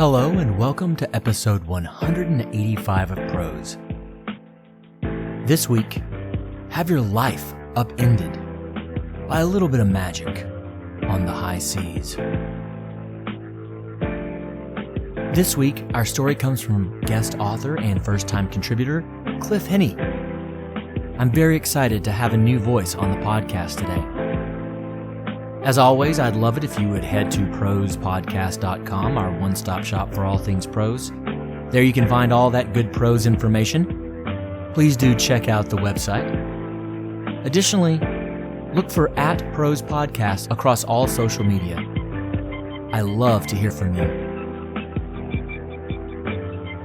Hello and welcome to episode 185 of Prose. This week, have your life upended by a little bit of magic on the high seas. This week, our story comes from guest author and first-time contributor, Cliff Heney. I'm very excited to have a new voice on the podcast today. As always, I'd love it if you would head to prosepodcast.com, our one-stop shop for all things prose. There you can find all that good prose information. Please do check out the website. Additionally, look for @prosepodcast across all social media. I love to hear from you.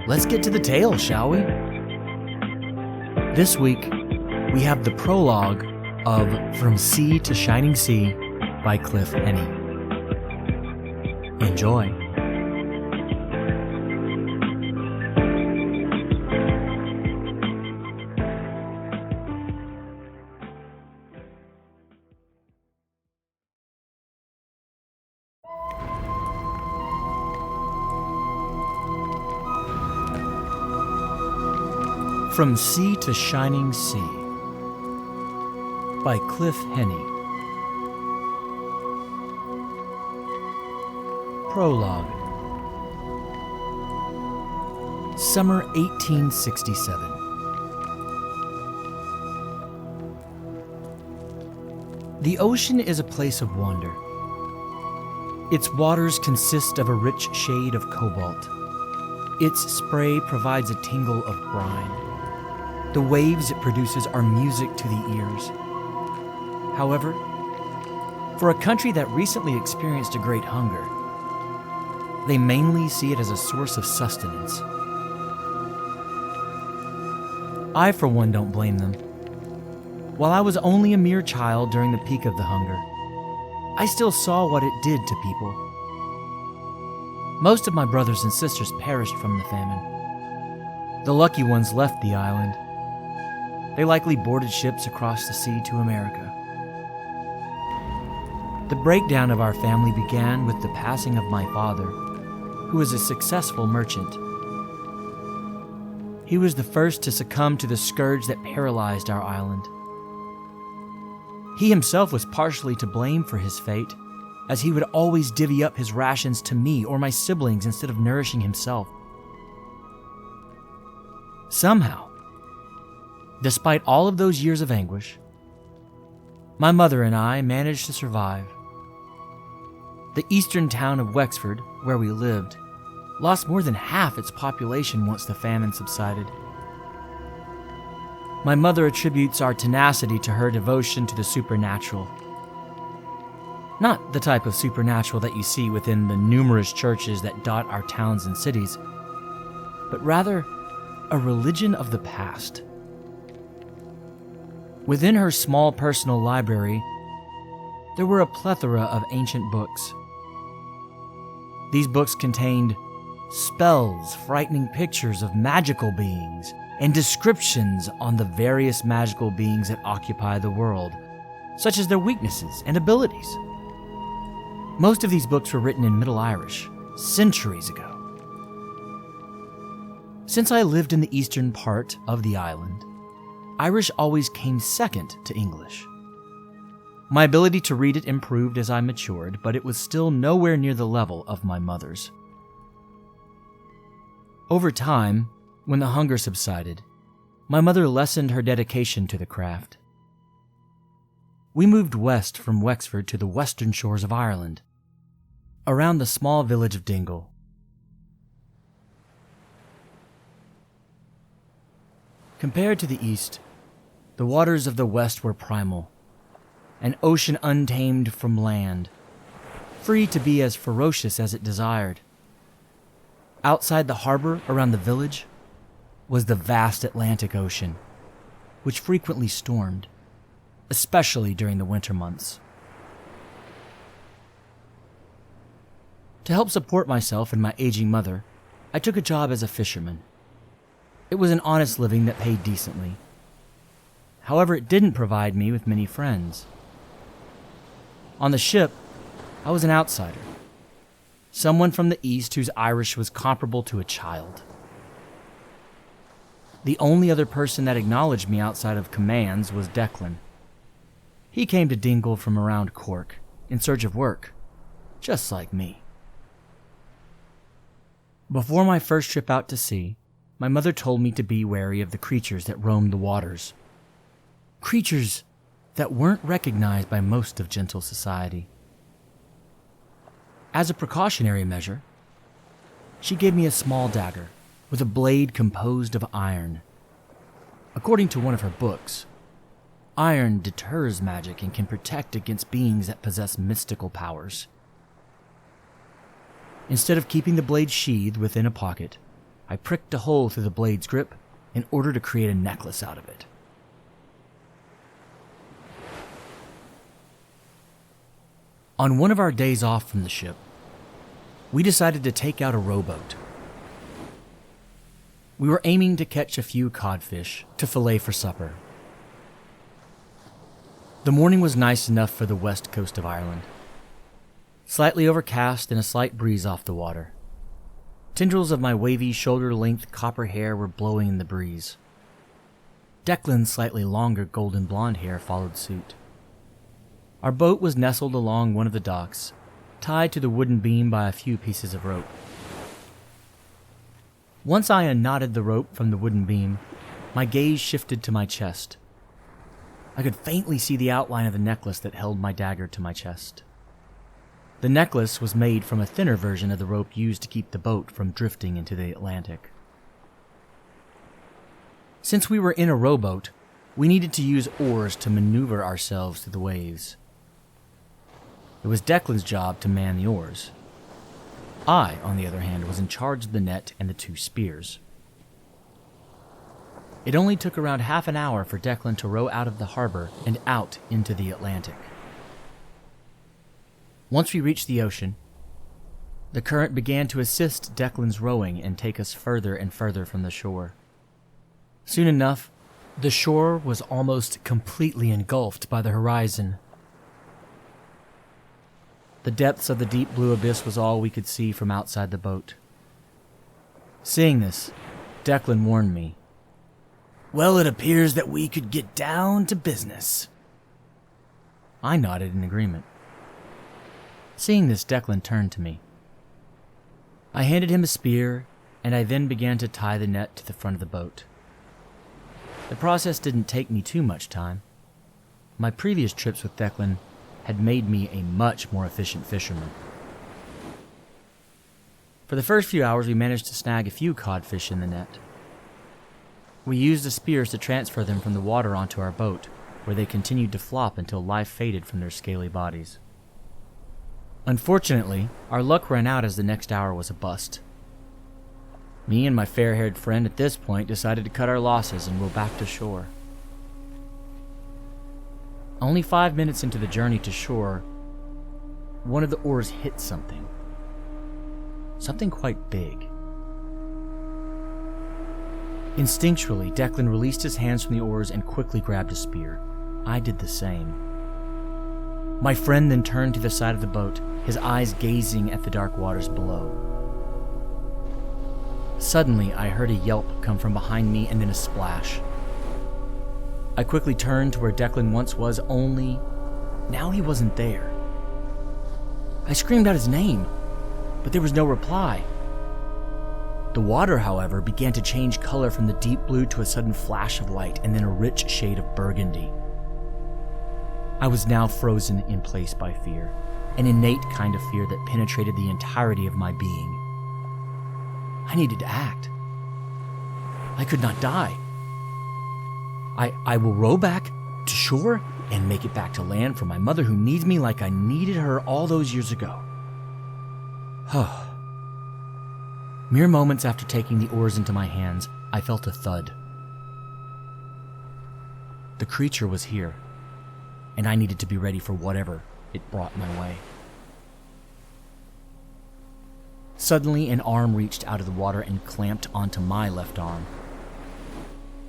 Let's get to the tale, shall we? This week, we have the prologue of From Sea to Shining Sea by Cliff Heney. Enjoy. From Sea to Shining Sea by Cliff Heney. Prologue. Summer 1867. The ocean is a place of wonder. Its waters consist of a rich shade of cobalt. Its spray provides a tingle of brine. The waves it produces are music to the ears. However, for a country that recently experienced a great hunger, they mainly see it as a source of sustenance. I, for one, don't blame them. While I was only a mere child during the peak of the hunger, I still saw what it did to people. Most of my brothers and sisters perished from the famine. The lucky ones left the island. They likely boarded ships across the sea to America. The breakdown of our family began with the passing of my father, who was a successful merchant. He was the first to succumb to the scourge that paralyzed our island. He himself was partially to blame for his fate, as he would always divvy up his rations to me or my siblings instead of nourishing himself. Somehow, despite all of those years of anguish, my mother and I managed to survive. The eastern town of Wexford, where we lived, lost more than half its population once the famine subsided. My mother attributes our tenacity to her devotion to the supernatural. Not the type of supernatural that you see within the numerous churches that dot our towns and cities, but rather a religion of the past. Within her small personal library, there were a plethora of ancient books. These books contained spells, frightening pictures of magical beings, and descriptions on the various magical beings that occupy the world, such as their weaknesses and abilities. Most of these books were written in Middle Irish, centuries ago. Since I lived in the eastern part of the island, Irish always came second to English. My ability to read it improved as I matured, but it was still nowhere near the level of my mother's. Over time, when the hunger subsided, my mother lessened her dedication to the craft. We moved west from Wexford to the western shores of Ireland, around the small village of Dingle. Compared to the east, the waters of the west were primal, an ocean untamed from land, free to be as ferocious as it desired. Outside the harbor around the village was the vast Atlantic Ocean, which frequently stormed, especially during the winter months. To help support myself and my aging mother, I took a job as a fisherman. It was an honest living that paid decently. However, it didn't provide me with many friends. On the ship, I was an outsider, someone from the East whose Irish was comparable to a child. The only other person that acknowledged me outside of commands was Declan. He came to Dingle from around Cork, in search of work, just like me. Before my first trip out to sea, my mother told me to be wary of the creatures that roamed the waters. Creatures that weren't recognized by most of gentle society. As a precautionary measure, she gave me a small dagger with a blade composed of iron. According to one of her books, iron deters magic and can protect against beings that possess mystical powers. Instead of keeping the blade sheathed within a pocket, I pricked a hole through the blade's grip in order to create a necklace out of it. On one of our days off from the ship, we decided to take out a rowboat. We were aiming to catch a few codfish to fillet for supper. The morning was nice enough for the west coast of Ireland. Slightly overcast and a slight breeze off the water. Tendrils of my wavy, shoulder-length copper hair were blowing in the breeze. Declan's slightly longer golden blonde hair followed suit. Our boat was nestled along one of the docks, tied to the wooden beam by a few pieces of rope. Once I unknotted the rope from the wooden beam, my gaze shifted to my chest. I could faintly see the outline of the necklace that held my dagger to my chest. The necklace was made from a thinner version of the rope used to keep the boat from drifting into the Atlantic. Since we were in a rowboat, we needed to use oars to maneuver ourselves through the waves. It was Declan's job to man the oars. I, on the other hand, was in charge of the net and the 2 spears. It only took around half an hour for Declan to row out of the harbor and out into the Atlantic. Once we reached the ocean, the current began to assist Declan's rowing and take us further and further from the shore. Soon enough, the shore was almost completely engulfed by the horizon. The depths of the deep blue abyss was all we could see from outside the boat. Seeing this, Declan warned me. "Well, it appears that we could get down to business." I nodded in agreement. Seeing this, Declan turned to me. I handed him a spear, and I then began to tie the net to the front of the boat. The process didn't take me too much time. My previous trips with Declan had made me a much more efficient fisherman. For the first few hours, we managed to snag a few codfish in the net. We used the spears to transfer them from the water onto our boat, where they continued to flop until life faded from their scaly bodies. Unfortunately, our luck ran out as the next hour was a bust. Me and my fair-haired friend at this point decided to cut our losses and row back to shore. Only 5 minutes into the journey to shore, one of the oars hit something. Something quite big. Instinctually, Declan released his hands from the oars and quickly grabbed a spear. I did the same. My friend then turned to the side of the boat, his eyes gazing at the dark waters below. Suddenly, I heard a yelp come from behind me and then a splash. I quickly turned to where Declan once was, only now he wasn't there. I screamed out his name, but there was no reply. The water, however, began to change color from the deep blue to a sudden flash of white and then a rich shade of burgundy. I was now frozen in place by fear, an innate kind of fear that penetrated the entirety of my being. I needed to act. I could not die. I will row back to shore and make it back to land for my mother who needs me like I needed her all those years ago. Mere moments after taking the oars into my hands, I felt a thud. The creature was here, and I needed to be ready for whatever it brought my way. Suddenly, an arm reached out of the water and clamped onto my left arm.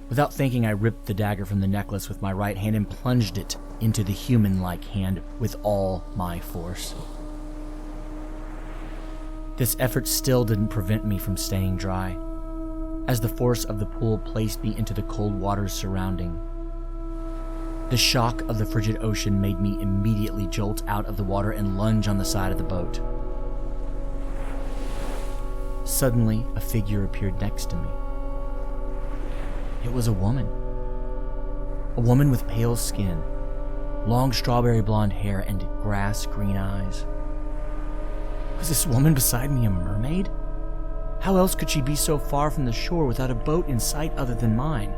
Without thinking, I ripped the dagger from the necklace with my right hand and plunged it into the human-like hand with all my force. This effort still didn't prevent me from staying dry, as the force of the pull placed me into the cold waters surrounding. The shock of the frigid ocean made me immediately jolt out of the water and lunge on the side of the boat. Suddenly, a figure appeared next to me. It was a woman. A woman with pale skin, long strawberry blonde hair, and grass-green eyes. Was this woman beside me a mermaid? How else could she be so far from the shore without a boat in sight other than mine?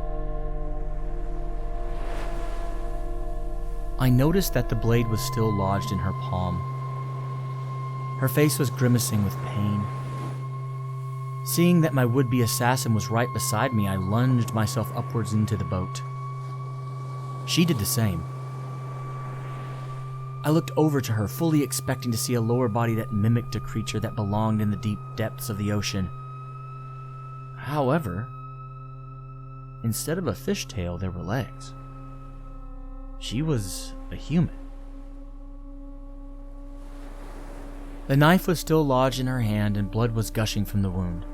I noticed that the blade was still lodged in her palm. Her face was grimacing with pain. Seeing that my would-be assassin was right beside me, I lunged myself upwards into the boat. She did the same. I looked over to her, fully expecting to see a lower body that mimicked a creature that belonged in the deep depths of the ocean. However, instead of a fishtail, there were legs. She was a human. The knife was still lodged in her hand and blood was gushing from the wound.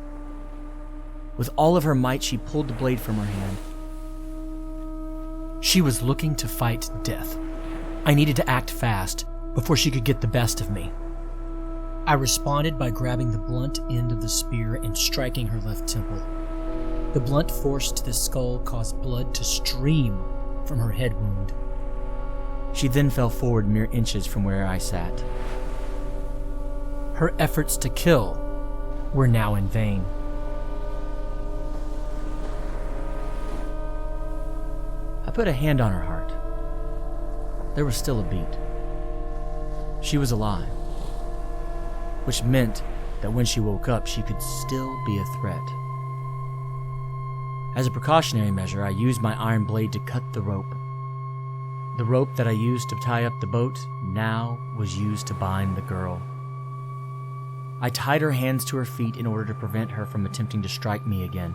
With all of her might, she pulled the blade from her hand. She was looking to fight death. I needed to act fast before she could get the best of me. I responded by grabbing the blunt end of the spear and striking her left temple. The blunt force to the skull caused blood to stream from her head wound. She then fell forward mere inches from where I sat. Her efforts to kill were now in vain. I put a hand on her heart. There was still a beat. She was alive, which meant that when she woke up, she could still be a threat. As a precautionary measure, I used my iron blade to cut the rope. The rope that I used to tie up the boat now was used to bind the girl. I tied her hands to her feet in order to prevent her from attempting to strike me again.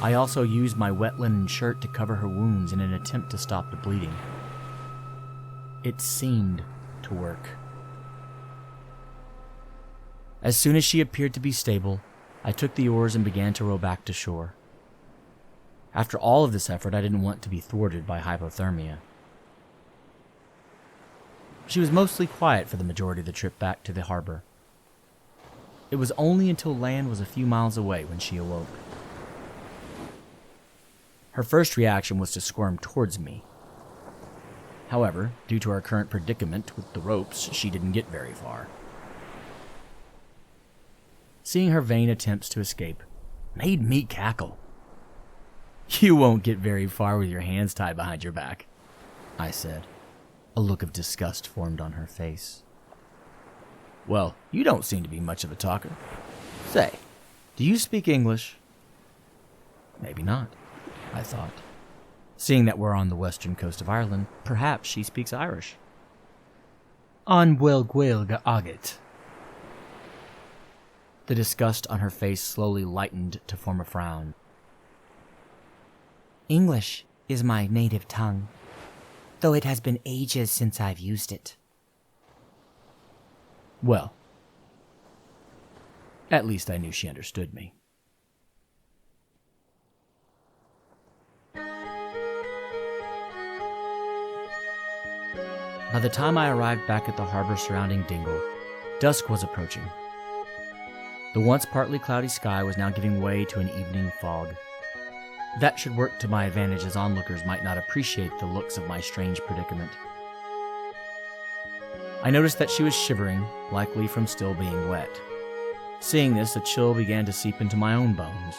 I also used my wet linen shirt to cover her wounds in an attempt to stop the bleeding. It seemed to work. As soon as she appeared to be stable, I took the oars and began to row back to shore. After all of this effort, I didn't want to be thwarted by hypothermia. She was mostly quiet for the majority of the trip back to the harbor. It was only until land was a few miles away when she awoke. Her first reaction was to squirm towards me. However, due to our current predicament with the ropes, she didn't get very far. Seeing her vain attempts to escape made me cackle. "You won't get very far with your hands tied behind your back," I said. A look of disgust formed on her face. "Well, you don't seem to be much of a talker. Say, do you speak English?" Maybe not, I thought. Seeing that we're on the western coast of Ireland, perhaps she speaks Irish. "An bhfuil gaeilge agat." The disgust on her face slowly lightened to form a frown. "English is my native tongue, though it has been ages since I've used it." Well, at least I knew she understood me. By the time I arrived back at the harbor surrounding Dingle, dusk was approaching. The once partly cloudy sky was now giving way to an evening fog. That should work to my advantage, as onlookers might not appreciate the looks of my strange predicament. I noticed that she was shivering, likely from still being wet. Seeing this, a chill began to seep into my own bones.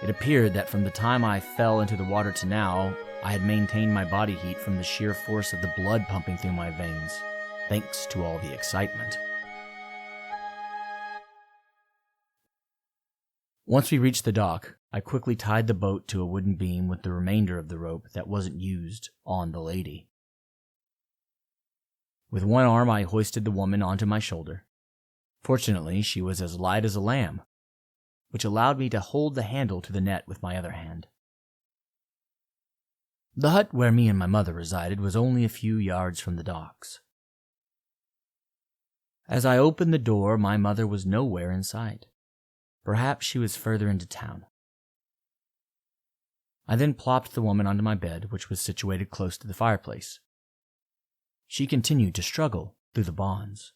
It appeared that from the time I fell into the water to now, I had maintained my body heat from the sheer force of the blood pumping through my veins, thanks to all the excitement. Once we reached the dock, I quickly tied the boat to a wooden beam with the remainder of the rope that wasn't used on the lady. With one arm, I hoisted the woman onto my shoulder. Fortunately, she was as light as a lamb, which allowed me to hold the handle to the net with my other hand. The hut where me and my mother resided was only a few yards from the docks. As I opened the door, my mother was nowhere in sight. Perhaps she was further into town. I then plopped the woman onto my bed, which was situated close to the fireplace. She continued to struggle through the bonds.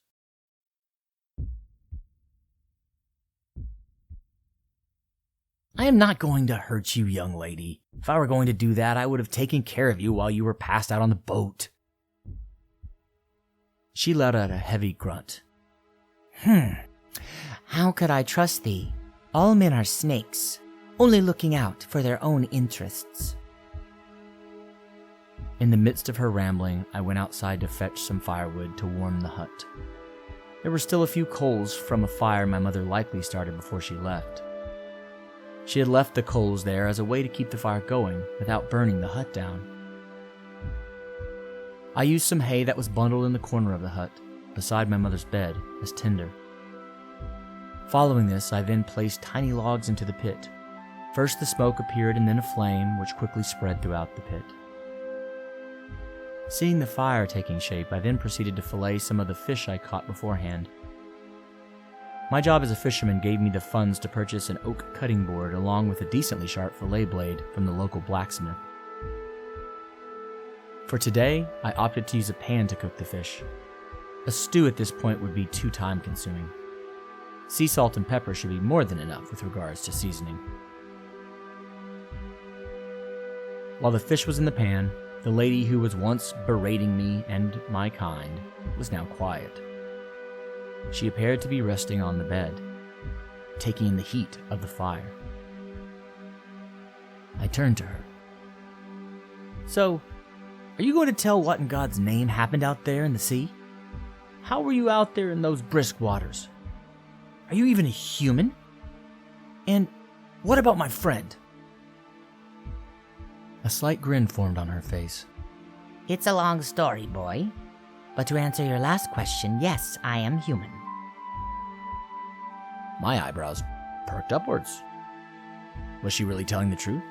I am not going to hurt you, young lady. If I were going to do that, I would have taken care of you while you were passed out on the boat. She let out a heavy grunt. How could I trust thee? All men are snakes, only looking out for their own interests. In the midst of her rambling, I went outside to fetch some firewood to warm the hut. There were still a few coals from a fire my mother likely started before she left. She had left the coals there as a way to keep the fire going without burning the hut down. I used some hay that was bundled in the corner of the hut, beside my mother's bed, as tinder. Following this, I then placed tiny logs into the pit. First the smoke appeared and then a flame, which quickly spread throughout the pit. Seeing the fire taking shape, I then proceeded to fillet some of the fish I caught beforehand. My job as a fisherman gave me the funds to purchase an oak cutting board along with a decently sharp fillet blade from the local blacksmith. For today, I opted to use a pan to cook the fish. A stew at this point would be too time-consuming. Sea salt and pepper should be more than enough with regards to seasoning. While the fish was in the pan, the lady who was once berating me and my kind was now quiet. She appeared to be resting on the bed, taking in the heat of the fire. I turned to her. So, are you going to tell what in God's name happened out there in the sea? How were you out there in those brisk waters? Are you even a human? And what about my friend? A slight grin formed on her face. It's a long story, boy. But to answer your last question, yes, I am human. My eyebrows perked upwards. Was she really telling the truth?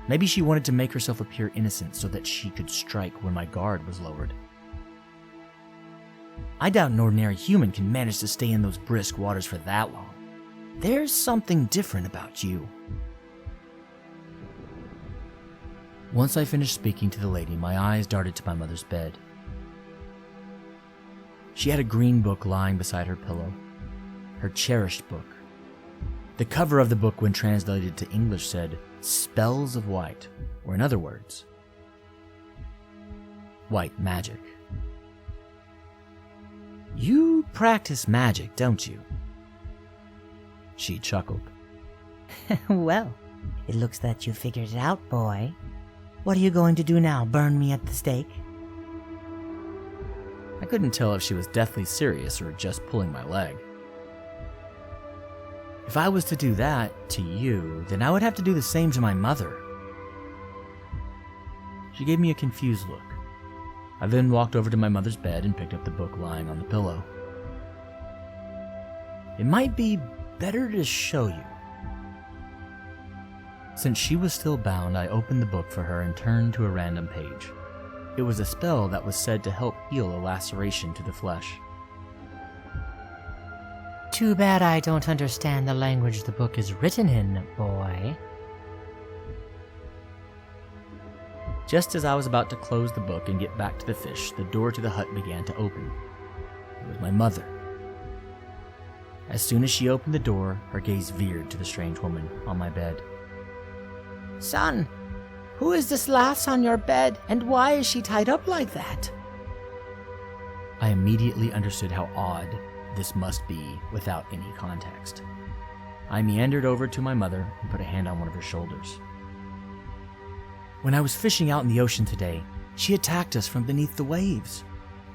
Maybe she wanted to make herself appear innocent so that she could strike when my guard was lowered. I doubt an ordinary human can manage to stay in those brisk waters for that long. There's something different about you. Once I finished speaking to the lady, my eyes darted to my mother's bed. She had a green book lying beside her pillow, her cherished book. The cover of the book, when translated to English, said, "Spells of White," or in other words, white magic. You practice magic, don't you? She chuckled. Well, it looks that you figured it out, boy. What are you going to do now, burn me at the stake? I couldn't tell if she was deathly serious or just pulling my leg. If I was to do that to you, then I would have to do the same to my mother. She gave me a confused look. I then walked over to my mother's bed and picked up the book lying on the pillow. It might be better to show you. Since she was still bound, I opened the book for her and turned to a random page. It was a spell that was said to help heal a laceration to the flesh. Too bad I don't understand the language the book is written in, boy. Just as I was about to close the book and get back to the fish, the door to the hut began to open. It was my mother. As soon as she opened the door, her gaze veered to the strange woman on my bed. Son, who is this lass on your bed, and why is she tied up like that? I immediately understood how odd this must be without any context. I meandered over to my mother and put a hand on one of her shoulders. When I was fishing out in the ocean today, she attacked us from beneath the waves.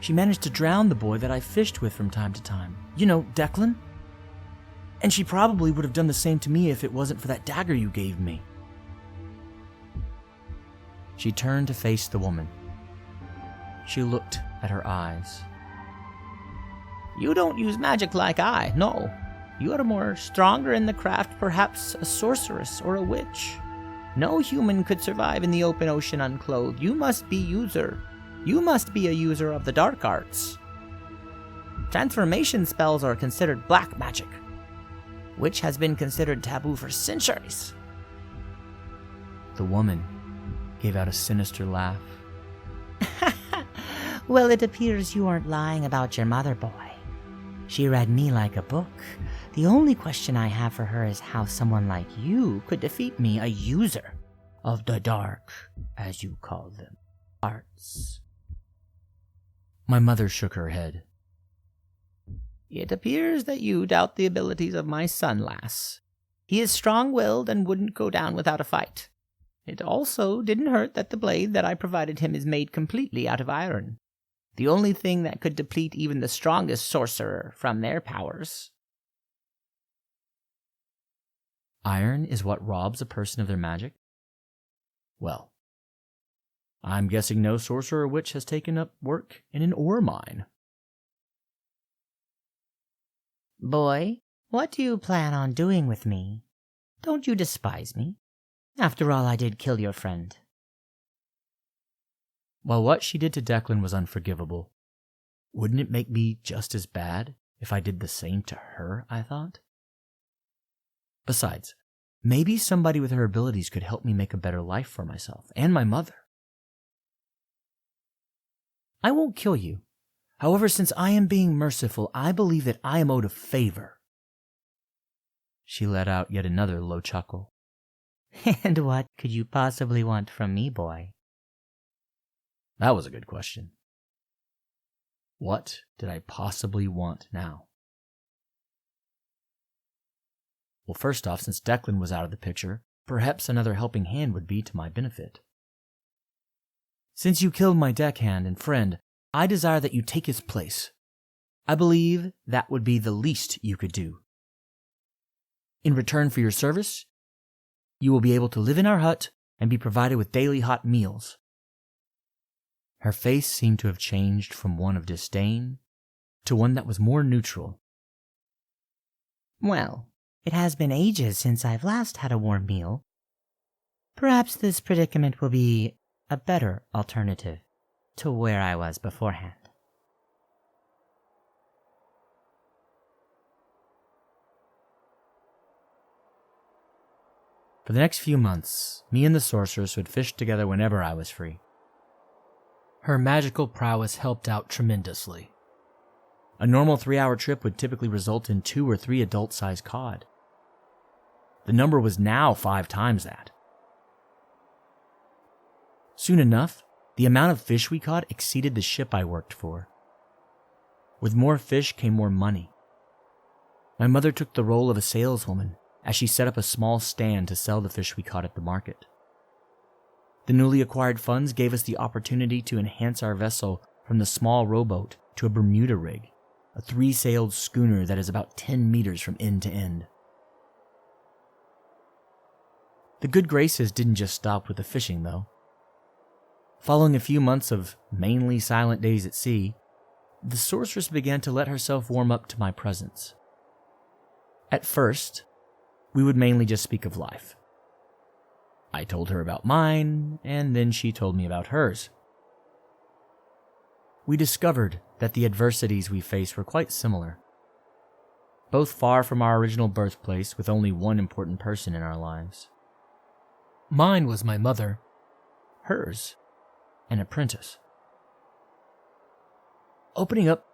She managed to drown the boy that I fished with from time to time. You know, Declan? And she probably would have done the same to me if it wasn't for that dagger you gave me. She turned to face the woman. She looked at her eyes. You don't use magic like I, no. You are more stronger in the craft, perhaps a sorceress or a witch. No human could survive in the open ocean unclothed. You must be a user of the dark arts. Transformation spells are considered black magic, which has been considered taboo for centuries. The woman gave out a sinister laugh. Well, it appears you weren't lying about your mother, boy. She read me like a book. The only question I have for her is how someone like you could defeat me, a user of the dark, as you call them, arts. My mother shook her head. It appears that you doubt the abilities of my son, lass. He is strong-willed and wouldn't go down without a fight. It also didn't hurt that the blade that I provided him is made completely out of iron, the only thing that could deplete even the strongest sorcerer from their powers. Iron is what robs a person of their magic? Well, I'm guessing no sorcerer or witch has taken up work in an ore mine. Boy, what do you plan on doing with me? Don't you despise me? After all, I did kill your friend. While what she did to Declan was unforgivable, wouldn't it make me just as bad if I did the same to her, I thought? Besides, maybe somebody with her abilities could help me make a better life for myself and my mother. I won't kill you. However, since I am being merciful, I believe that I am owed a favor. She let out yet another low chuckle. And what could you possibly want from me, boy? That was a good question. What did I possibly want now? Well, first off, since Declan was out of the picture, perhaps another helping hand would be to my benefit. Since you killed my deckhand and friend, I desire that you take his place. I believe that would be the least you could do. In return for your service, you will be able to live in our hut and be provided with daily hot meals. Her face seemed to have changed from one of disdain to one that was more neutral. Well, it has been ages since I've last had a warm meal. Perhaps this predicament will be a better alternative to where I was beforehand. For the next few months, me and the sorceress would fish together whenever I was free. Her magical prowess helped out tremendously. A normal 3-hour trip would typically result in 2 or 3 adult-sized cod. The number was now 5 times that. Soon enough, the amount of fish we caught exceeded the ship I worked for. With more fish came more money. My mother took the role of a saleswoman as she set up a small stand to sell the fish we caught at the market. The newly acquired funds gave us the opportunity to enhance our vessel from the small rowboat to a Bermuda rig, a 3-sailed schooner that is about 10 meters from end to end. The good graces didn't just stop with the fishing, though. Following a few months of mainly silent days at sea, the sorceress began to let herself warm up to my presence. At first, we would mainly just speak of life. I told her about mine, and then she told me about hers. We discovered that the adversities we faced were quite similar. Both far from our original birthplace, with only one important person in our lives. Mine was my mother. Hers, an apprentice. Opening up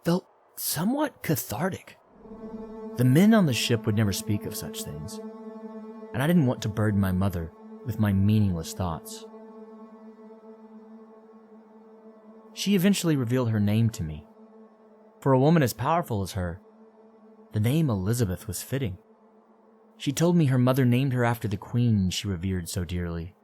felt somewhat cathartic. The men on the ship would never speak of such things, and I didn't want to burden my mother with my meaningless thoughts. She eventually revealed her name to me. For a woman as powerful as her, the name Elizabeth was fitting. She told me her mother named her after the queen she revered so dearly.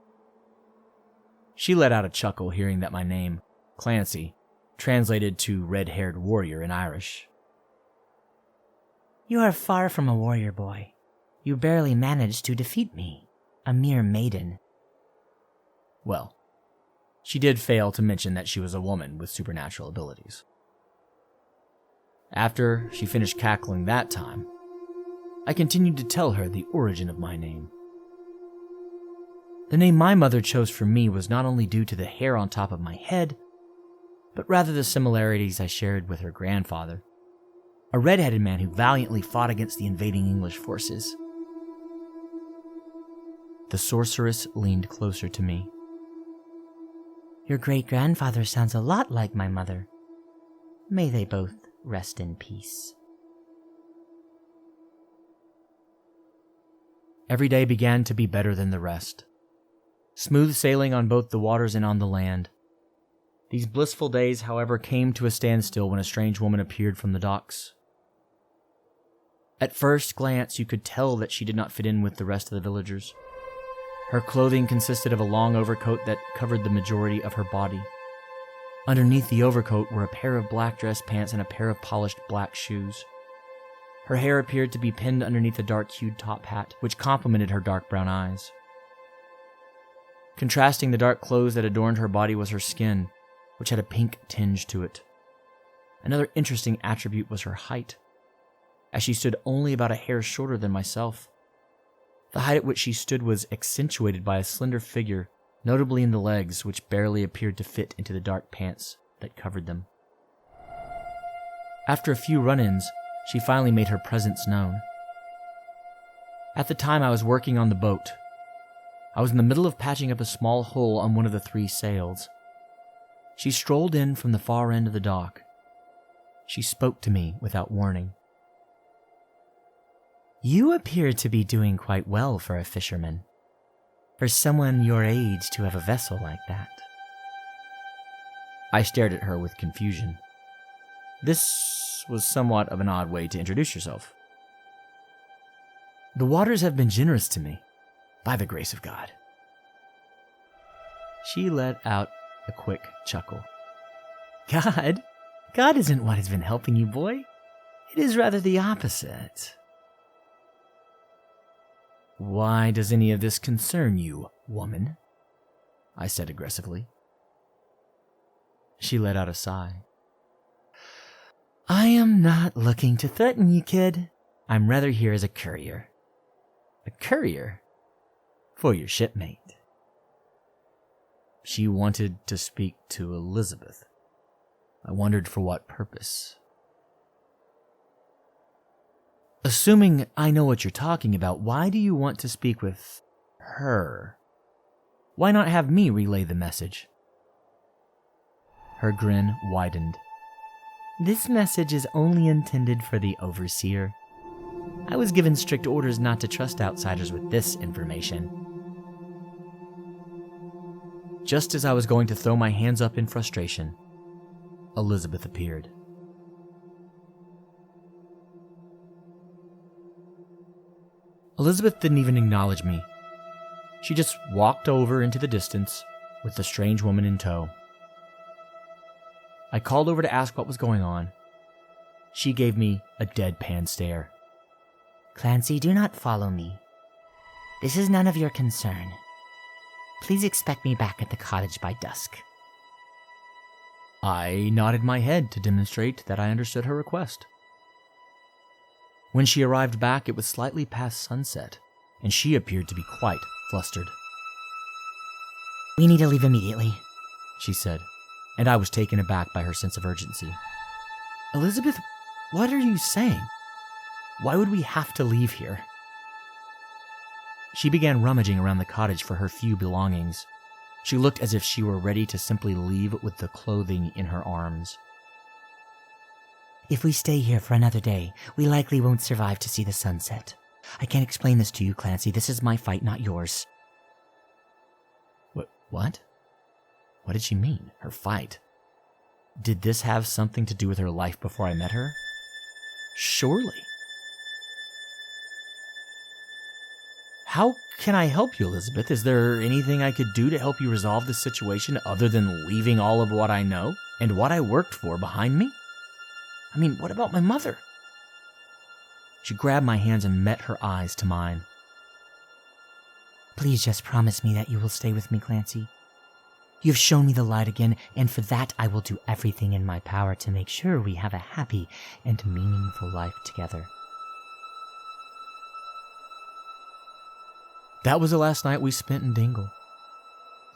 She let out a chuckle hearing that my name, Clancy, translated to red-haired warrior in Irish. You are far from a warrior, boy. You barely managed to defeat me, a mere maiden. Well, she did fail to mention that she was a woman with supernatural abilities. After she finished cackling that time, I continued to tell her the origin of my name. The name my mother chose for me was not only due to the hair on top of my head, but rather the similarities I shared with her grandfather, a red-headed man who valiantly fought against the invading English forces. The sorceress leaned closer to me. Your great-grandfather sounds a lot like my mother. May they both rest in peace. Every day began to be better than the rest. Smooth sailing on both the waters and on the land. These blissful days, however, came to a standstill when a strange woman appeared from the docks. At first glance, you could tell that she did not fit in with the rest of the villagers. Her clothing consisted of a long overcoat that covered the majority of her body. Underneath the overcoat were a pair of black dress pants and a pair of polished black shoes. Her hair appeared to be pinned underneath a dark-hued top hat, which complemented her dark brown eyes. Contrasting the dark clothes that adorned her body was her skin, which had a pink tinge to it. Another interesting attribute was her height, as she stood only about a hair shorter than myself. The height at which she stood was accentuated by a slender figure, notably in the legs, which barely appeared to fit into the dark pants that covered them. After a few run-ins, she finally made her presence known. At the time I was working on the boat. I was in the middle of patching up a small hole on one of the 3 sails. She strolled in from the far end of the dock. She spoke to me without warning. You appear to be doing quite well for a fisherman. For someone your age to have a vessel like that. I stared at her with confusion. This was somewhat of an odd way to introduce yourself. The waters have been generous to me, by the grace of God. She let out a quick chuckle. God? God isn't what has been helping you, boy. It is rather the opposite. Why does any of this concern you, woman? I said aggressively. She let out a sigh. I am not looking to threaten you, kid. I'm rather here as a courier. A courier? For your shipmate. She wanted to speak to Elizabeth. I wondered for what purpose. Assuming I know what you're talking about, why do you want to speak with her? Why not have me relay the message? Her grin widened. This message is only intended for the overseer. I was given strict orders not to trust outsiders with this information. Just as I was going to throw my hands up in frustration, Elizabeth appeared. Elizabeth didn't even acknowledge me. She just walked over into the distance with the strange woman in tow. I called over to ask what was going on. She gave me a deadpan stare. Clancy, do not follow me. This is none of your concern. Please expect me back at the cottage by dusk. I nodded my head to demonstrate that I understood her request. When she arrived back, it was slightly past sunset, and she appeared to be quite flustered. We need to leave immediately, she said, and I was taken aback by her sense of urgency. Elizabeth, what are you saying? Why would we have to leave here? She began rummaging around the cottage for her few belongings. She looked as if she were ready to simply leave with the clothing in her arms. If we stay here for another day, we likely won't survive to see the sunset. I can't explain this to you, Clancy. This is my fight, not yours. What? What did she mean? Her fight? Did this have something to do with her life before I met her? Surely. How can I help you, Elizabeth? Is there anything I could do to help you resolve this situation other than leaving all of what I know and what I worked for behind me? I mean, what about my mother? She grabbed my hands and met her eyes to mine. Please just promise me that you will stay with me, Clancy. You've shown me the light again, and for that I will do everything in my power to make sure we have a happy and meaningful life together. That was the last night we spent in Dingle.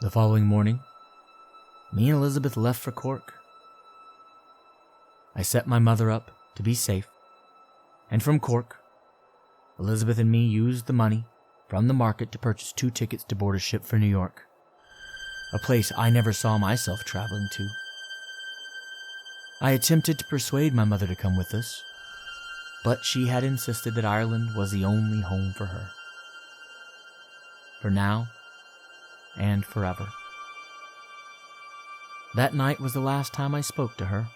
The following morning, me and Elizabeth left for Cork. I set my mother up to be safe And from Cork, Elizabeth and me used the money from the market to purchase 2 tickets to board a ship for New York, a place I never saw myself traveling to. I attempted to persuade my mother to come with us, but she had insisted that Ireland was the only home for her. For now and forever. That night was the last time I spoke to her.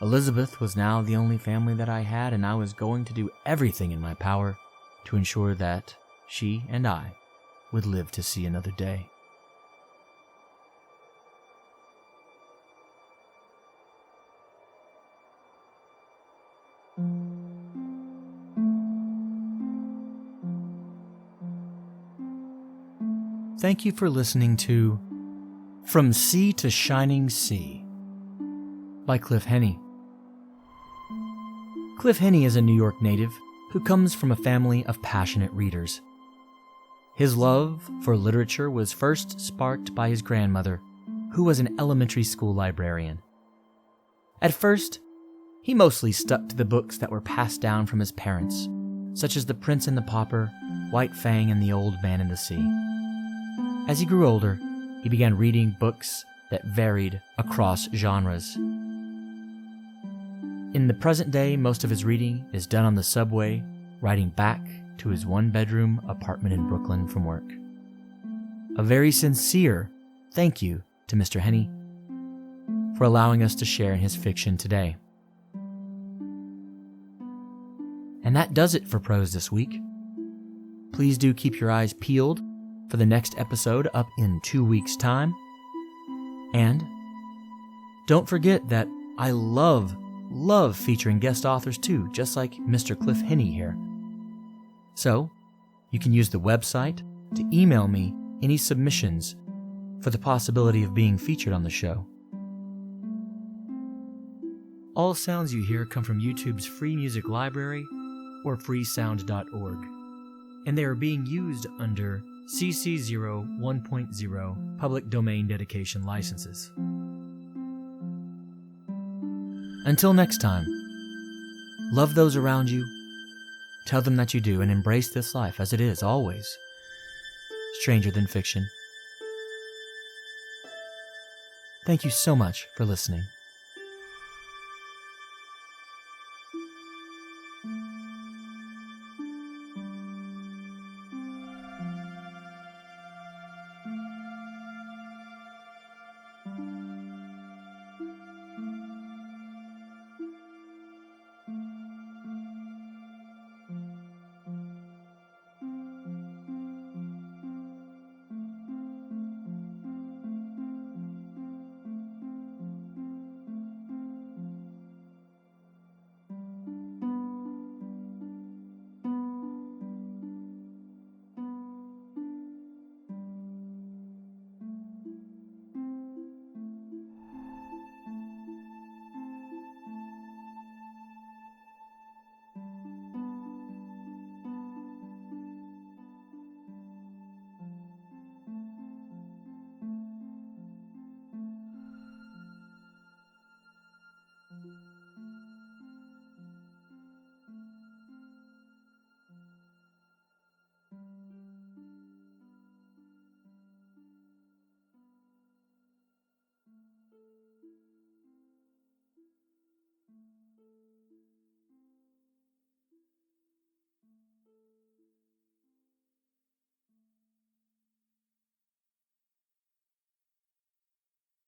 Elizabeth was now the only family that I had, and I was going to do everything in my power to ensure that she and I would live to see another day. Thank you for listening to From Sea to Shining Sea by Cliff Heney. Cliff Heney is a New York native who comes from a family of passionate readers. His love for literature was first sparked by his grandmother, who was an elementary school librarian. At first, he mostly stuck to the books that were passed down from his parents, such as The Prince and the Pauper, White Fang, and The Old Man and the Sea. As he grew older, he began reading books that varied across genres. In the present day, most of his reading is done on the subway, riding back to his 1-bedroom apartment in Brooklyn from work. A very sincere thank you to Mr. Heney for allowing us to share in his fiction today. And that does it for Prose this week. Please do keep your eyes peeled for the next episode up in 2 weeks' time. And don't forget that I love featuring guest authors too, just like Mr. Cliff Heney here. So, you can use the website to email me any submissions for the possibility of being featured on the show. All sounds you hear come from YouTube's Free Music Library or freesound.org, and they are being used under CC0 1.0 public domain dedication licenses. Until next time, love those around you, tell them that you do, and embrace this life as it is always stranger than fiction. Thank you so much for listening.